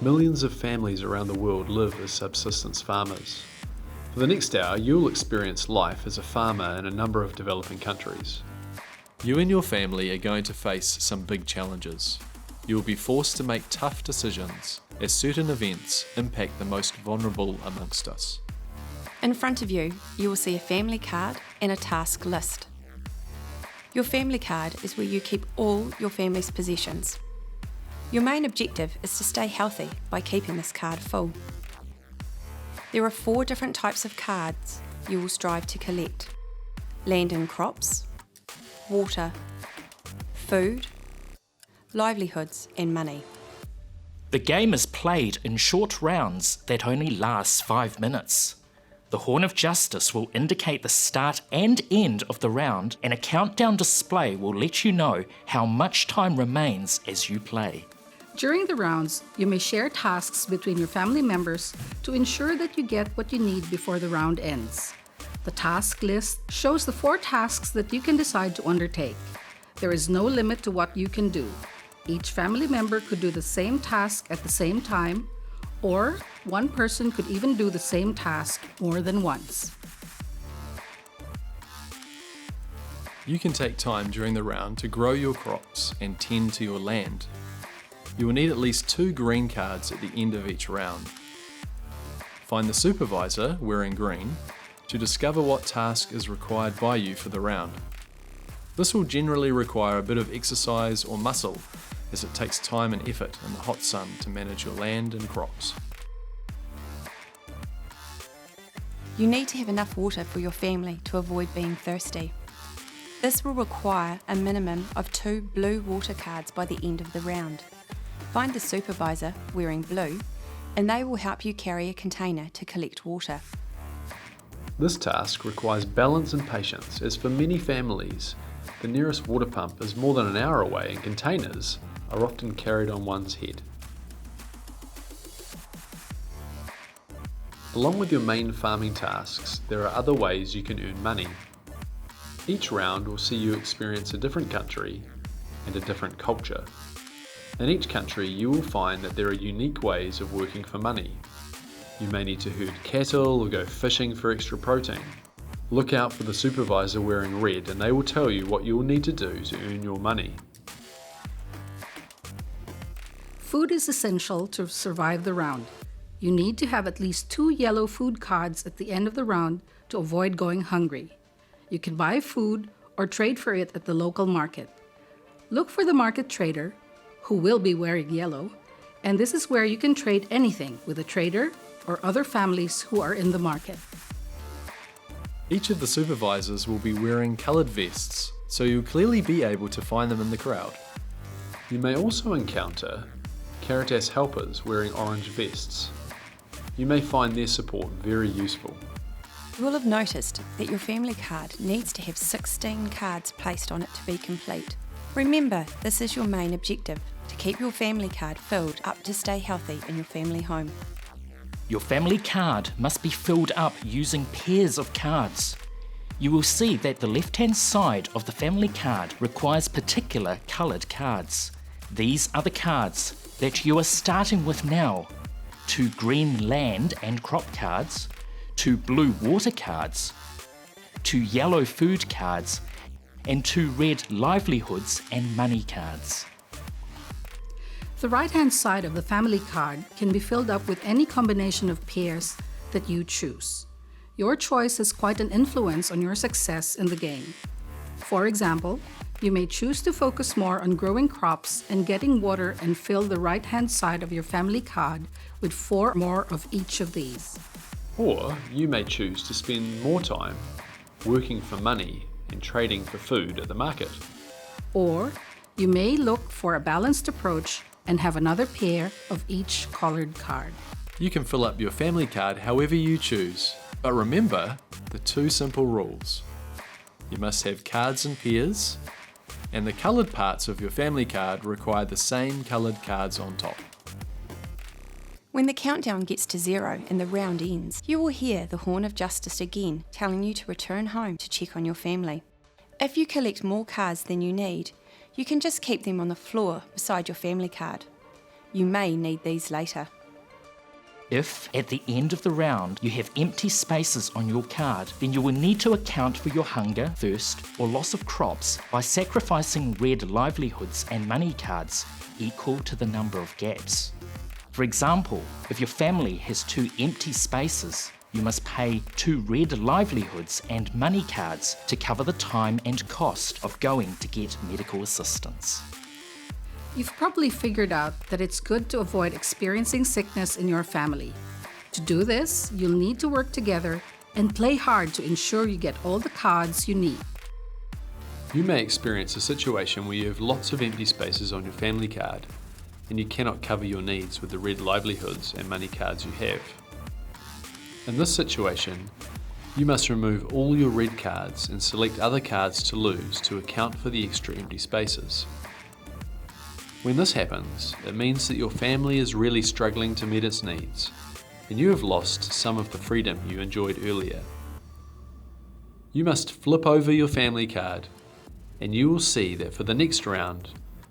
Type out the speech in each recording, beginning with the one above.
Millions of families around the world live as subsistence farmers. For the next hour, you'll experience life as a farmer in a number of developing countries. You and your family are going to face some big challenges. You will be forced to make tough decisions as certain events impact the most vulnerable amongst us. In front of you, you will see a family card and a task list. Your family card is where you keep all your family's possessions. Your main objective is to stay healthy by keeping this card full. There are 4 different types of cards you will strive to collect: land and crops, water, food, livelihoods and money. The game is played in short rounds that only last 5 minutes. The Horn of Justice will indicate the start and end of the round, and a countdown display will let you know how much time remains as you play. During the rounds, you may share tasks between your family members to ensure that you get what you need before the round ends. The task list shows the 4 tasks that you can decide to undertake. There is no limit to what you can do. Each family member could do the same task at the same time, or one person could even do the same task more than once. You can take time during the round to grow your crops and tend to your land. You will need at least 2 green cards at the end of each round. Find the supervisor, wearing green, to discover what task is required by you for the round. This will generally require a bit of exercise or muscle, as it takes time and effort in the hot sun to manage your land and crops. You need to have enough water for your family to avoid being thirsty. This will require a minimum of 2 blue water cards by the end of the round. Find the supervisor, wearing blue, and they will help you carry a container to collect water. This task requires balance and patience, as for many families, the nearest water pump is more than an hour away and containers are often carried on one's head. Along with your main farming tasks, there are other ways you can earn money. Each round will see you experience a different country and a different culture. In each country, you will find that there are unique ways of working for money. You may need to herd cattle or go fishing for extra protein. Look out for the supervisor wearing red, and they will tell you what you will need to do to earn your money. Food is essential to survive the round. You need to have at least 2 yellow food cards at the end of the round to avoid going hungry. You can buy food or trade for it at the local market. Look for the market trader, who will be wearing yellow, and this is where you can trade anything with a trader or other families who are in the market. Each of the supervisors will be wearing coloured vests, so you'll clearly be able to find them in the crowd. You may also encounter Caritas helpers wearing orange vests. You may find their support very useful. You will have noticed that your family card needs to have 16 cards placed on it to be complete. Remember, this is your main objective, to keep your family card filled up to stay healthy in your family home. Your family card must be filled up using pairs of cards. You will see that the left-hand side of the family card requires particular coloured cards. These are the cards that you are starting with now: 2 green land and crop cards, 2 blue water cards, 2 yellow food cards, and 2 red livelihoods and money cards. The right-hand side of the family card can be filled up with any combination of pairs that you choose. Your choice has quite an influence on your success in the game. For example, you may choose to focus more on growing crops and getting water and fill the right-hand side of your family card with 4 more of each of these. Or you may choose to spend more time working for money and trading for food at the market. Or you may look for a balanced approach and have another pair of each colored card. You can fill up your family card however you choose, but remember the 2 simple rules. You must have cards in pairs, and the coloured parts of your family card require the same coloured cards on top. When the countdown gets to 0 and the round ends, you will hear the Horn of Justice again telling you to return home to check on your family. If you collect more cards than you need, you can just keep them on the floor beside your family card. You may need these later. If, at the end of the round, you have empty spaces on your card, then you will need to account for your hunger, thirst, or loss of crops by sacrificing red livelihoods and money cards equal to the number of gaps. For example, if your family has 2 empty spaces, you must pay 2 red livelihoods and money cards to cover the time and cost of going to get medical assistance. You've probably figured out that it's good to avoid experiencing sickness in your family. To do this, you'll need to work together and play hard to ensure you get all the cards you need. You may experience a situation where you have lots of empty spaces on your family card and you cannot cover your needs with the red livelihoods and money cards you have. In this situation, you must remove all your red cards and select other cards to lose to account for the extra empty spaces. When this happens, it means that your family is really struggling to meet its needs, and you have lost some of the freedom you enjoyed earlier. You must flip over your family card, and you will see that for the next round,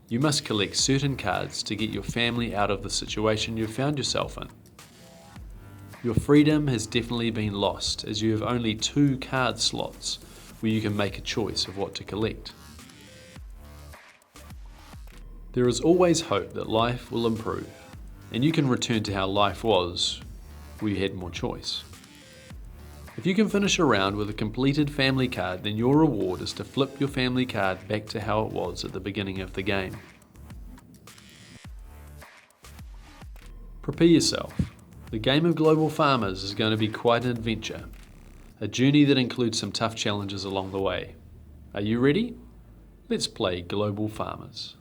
you must collect certain cards to get your family out of the situation you've found yourself in. Your freedom has definitely been lost as you have only 2 card slots where you can make a choice of what to collect. There is always hope that life will improve, and you can return to how life was, where you had more choice. If you can finish a round with a completed family card, then your reward is to flip your family card back to how it was at the beginning of the game. Prepare yourself. The game of Global Farmers is going to be quite an adventure, a journey that includes some tough challenges along the way. Are you ready? Let's play Global Farmers.